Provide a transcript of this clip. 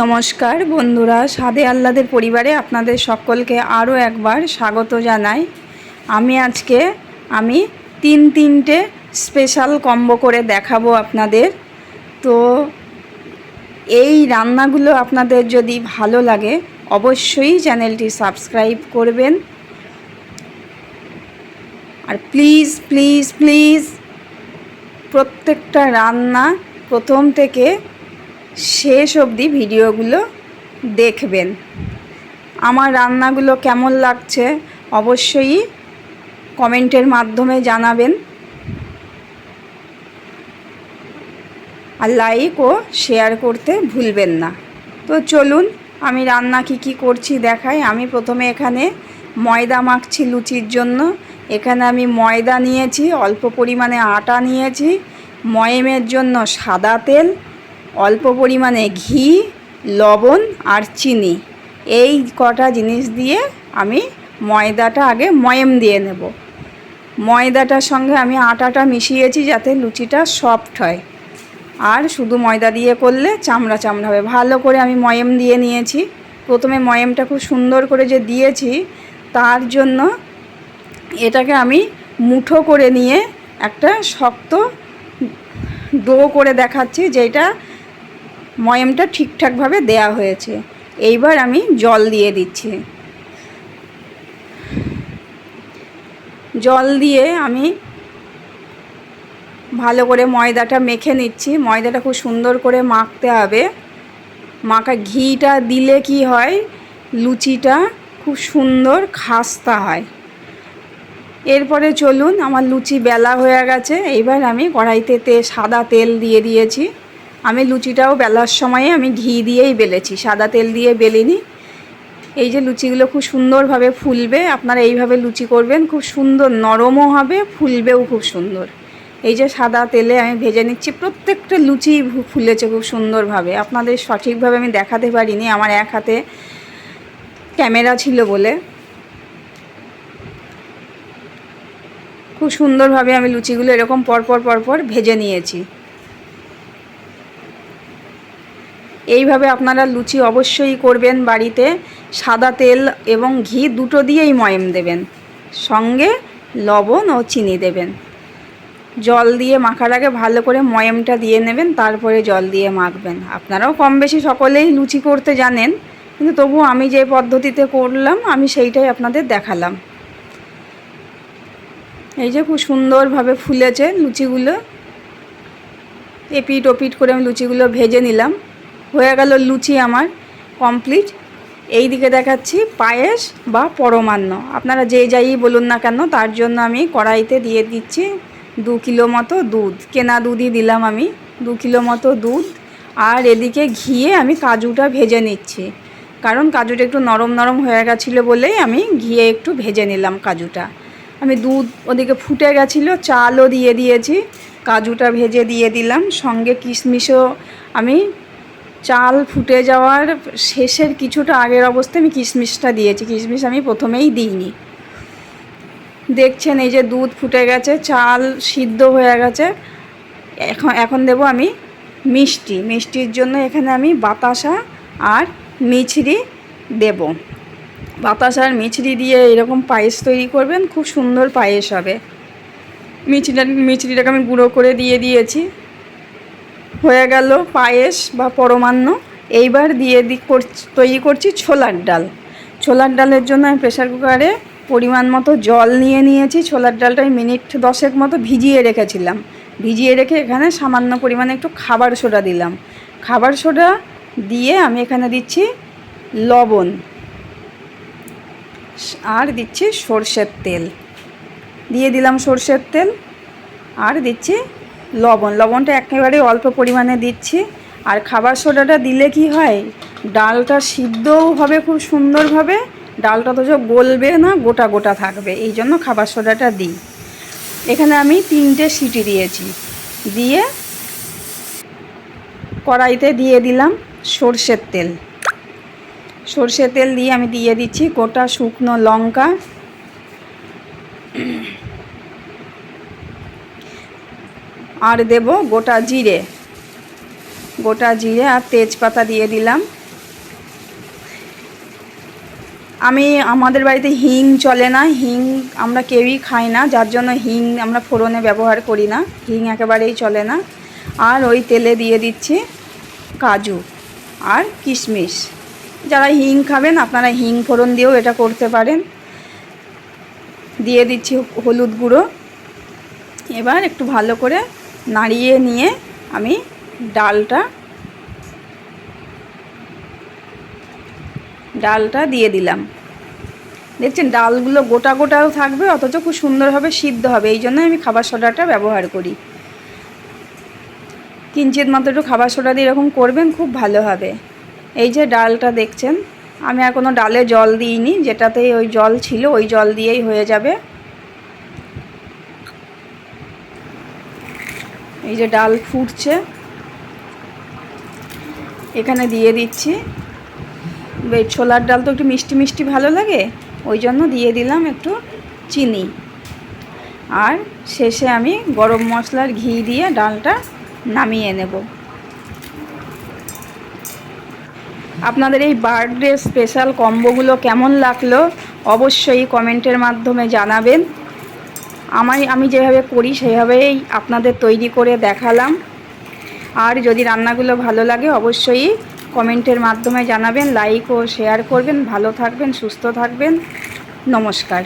নমস্কার বন্ধুরা, স্বাদে আহ্লাদের পরিবারে আপনাদের সকলকে আরও একবার স্বাগত জানাই। আজকে তিনটে স্পেশাল কম্বো করে দেখাবো আপনাদের। তো এই রান্নাগুলো আপনাদের যদি ভালো লাগে অবশ্যই চ্যানেলটি সাবস্ক্রাইব করবেন। আর প্লিজ প্লিজ প্লিজ প্রত্যেকটা রান্না প্রথম থেকে শেষ অবধি ভিডিওগুলো দেখবেন। আমার রান্নাগুলো কেমন লাগছে অবশ্যই কমেন্টের মাধ্যমে জানাবেন, আর লাইক ও শেয়ার করতে ভুলবেন না। তো চলুন আমি রান্না কি করছি দেখাই। আমি প্রথমে এখানে ময়দা মাখছি লুচির জন্য। এখানে আমি ময়দা নিয়েছি, অল্প পরিমাণে আটা নিয়েছি, ময়ামের জন্য সাদা তেল, অল্প পরিমাণে ঘি, লবণ আর চিনি, এই কটা জিনিস দিয়ে আমি ময়দাটা আগে ময়াম দিয়ে নেব। ময়দাটার সঙ্গে আমি আটাটা মিশিয়েছি যাতে লুচিটা সফট হয়, আর শুধু ময়দা দিয়ে করলে চামড়া চামড়া হবে। ভালো করে আমি ময়াম দিয়ে নিয়েছি। প্রথমে ময়ামটা খুব সুন্দর করে যে দিয়েছি তার জন্য এটাকে আমি মুঠো করে নিয়ে একটা শক্ত ডো করে দেখাচ্ছি, যেটা ময়ামটা ঠিকঠাকভাবে দেয়া হয়েছে। এইবার আমি জল দিয়ে দিচ্ছি। জল দিয়ে আমি ভালো করে ময়দাটা মেখে নিচ্ছি। ময়দাটা খুব সুন্দর করে মাখতে হবে। ঘিটা দিলে কি হয়, লুচিটা খুব সুন্দর খাস্তা হয়। এরপরে চলুন, আমার লুচি বেলা হয়ে গেছে। এইবার আমি কড়াইতে সাদা তেল দিয়ে দিয়েছি। আমি লুচিটাও বেলার সময়ে আমি ঘি দিয়েই বেলেছি, সাদা তেল দিয়ে বেলিনি। এই যে লুচিগুলো খুব সুন্দরভাবে ফুলবে, আপনারা এইভাবে লুচি করবেন, খুব সুন্দর নরমও হবে, ফুলবেও খুব সুন্দর। এই যে সাদা তেলে আমি ভেজে নিচ্ছি। প্রত্যেকটা লুচি ফুলেছে খুব সুন্দরভাবে। আপনাদের সঠিকভাবে আমি দেখাতে পারিনি, আমার এক হাতে ক্যামেরা ছিল বলে। খুব সুন্দরভাবে আমি লুচিগুলো এরকম পরপর ভেজে নিয়েছি। এইভাবে আপনারা লুচি অবশ্যই করবেন বাড়িতে। সাদা তেল এবং ঘি দুটো দিয়েই ময়াম দেবেন, সঙ্গে লবণ ও চিনি দেবেন। জল দিয়ে মাখার আগে ভালো করে ময়ামটা দিয়ে নেবেন, তারপরে জল দিয়ে মাখবেন। আপনারাও কম বেশি সকলেই লুচি করতে জানেন, কিন্তু তবু আমি যে পদ্ধতিতে করলাম আমি সেইটাই আপনাদের দেখালাম। এই যে খুব সুন্দরভাবে ফুলেছে লুচিগুলো। এপিট ওপিট করে আমি লুচিগুলো ভেজে নিলাম। হয়ে গেল লুচি আমার কমপ্লিট। এই দিকে দেখাচ্ছি পায়েস বা পরমান্ন, আপনারা যে যাই বলুন না কেন। তার জন্য আমি কড়াইতে দিয়ে দিচ্ছি 2 কিলো মতো দুধ। কেনা দুধই দিলাম আমি, 2 কিলো মতো দুধ। আর এদিকে ঘিয়ে আমি কাজুটা ভেজে নিচ্ছি, কারণ কাজুটা একটু নরম নরম হয়ে গেছিলো বলেই আমি ঘিয়ে একটু ভেজে নিলাম কাজুটা। আমি দুধ ওদিকে ফুটে গেছিলো, চালও দিয়ে দিয়েছি, কাজুটা ভেজে দিয়ে দিলাম, সঙ্গে কিশমিশও। আমি চাল ফুটে যাওয়ার শেষের কিছুটা আগের অবস্থায় আমি কিশমিশটা দিয়েছি, কিশমিশ আমি প্রথমেই দিইনি। দেখছেন এই যে দুধ ফুটে গেছে, চাল সিদ্ধ হয়ে গেছে। এখন দেব আমি মিষ্টি। মিষ্টির জন্য এখানে আমি বাতাসা আর মিছরি দেব। বাতাসা আর মিছরি দিয়ে এরকম পায়েস তৈরি করবেন, খুব সুন্দর পায়েস হবে। মিছরিটাকে আমি গুঁড়ো করে দিয়ে দিয়েছি। হয়ে গেল পায়েস বা পরমান্ন। এইবার তৈরি করছি ছোলার ডাল। ছোলার ডালের জন্য আমি প্রেসার কুকারে পরিমাণ মতো জল নিয়েছি। ছোলার ডালটা আমি মিনিট 10 মতো ভিজিয়ে রেখেছিলাম। ভিজিয়ে রেখে এখানে সামান্য পরিমাণে একটু খাবার সোডা দিলাম। খাবার সোডা দিয়ে আমি এখানে দিচ্ছি লবণ, আর দিচ্ছি সর্ষের তেল। দিয়ে দিলাম সর্ষের তেল, আর দিচ্ছি লবণ। লবণটা একেবারে অল্প পরিমাণে দিচ্ছি। আর খাবার সোডাটা দিলে কি হয়, ডালটা সিদ্ধও হবে খুব সুন্দরভাবে, ডালটা তো যে গলবে না, গোটা গোটা থাকবে, এই জন্য খাবার সোডাটা দিই। এখানে আমি 3টে সিটি দিয়েছি। দিয়ে কড়াইতে দিয়ে দিলাম সর্ষের তেল। সর্ষের তেল দিয়ে আমি দিয়ে দিচ্ছি গোটা শুকনো লঙ্কা, আর দেব গোটা জিরে আর তেজপাতা দিয়ে দিলাম। আমাদের বাড়িতে হিং চলে না, হিং আমরা কেউই খাই না, যার জন্য হিং আমরা ফোড়নে ব্যবহার করি না, হিং একেবারেই চলে না। আর ওই তেলে দিয়ে দিচ্ছি কাজু আর কিশমিশ। যারা হিং খাবেন আপনারা হিং ফোড়ন দিয়েও এটা করতে পারেন। দিয়ে দিচ্ছি হলুদ গুঁড়ো। এবার একটু ভালো করে নাড়িয়ে নিয়ে আমি ডালটা দিয়ে দিলাম। দেখছেন ডালগুলো গোটা গোটাও থাকবে, অথচ খুব সুন্দরভাবে সিদ্ধ হবে, এই জন্য আমি খাবার সোডাটা ব্যবহার করি। কিঞ্চিত মাত্র একটু খাবার সোডা দিয়ে এরকম করবেন, খুব ভালো হবে। এই যে ডালটা দেখছেন, আমি আর কোনো ডালে জল দিইনি, যেটাতেই ওই জল ছিল ওই জল দিয়েই হয়ে যাবে। এই যে ডাল ফুটছে, এখানে দিয়ে দিচ্ছি ছোলার ডাল, তো একটু মিষ্টি মিষ্টি ভালো লাগে, ওই জন্য দিয়ে দিলাম একটু চিনি। আর শেষে আমি গরম মশলার ঘি দিয়ে ডালটা নামিয়ে নেব। আপনাদের এই বার্থডে স্পেশাল কম্বোগুলো কেমন লাগলো অবশ্যই কমেন্টের মাধ্যমে জানাবেন। আমি যেভাবে করি সেভাবেই আপনাদের তৈরি করে দেখালাম। আর যদি রান্নাগুলো ভালো লাগে অবশ্যই কমেন্টের মাধ্যমে জানাবেন, লাইক ও শেয়ার করবেন। ভালো থাকবেন, সুস্থ থাকবেন। নমস্কার।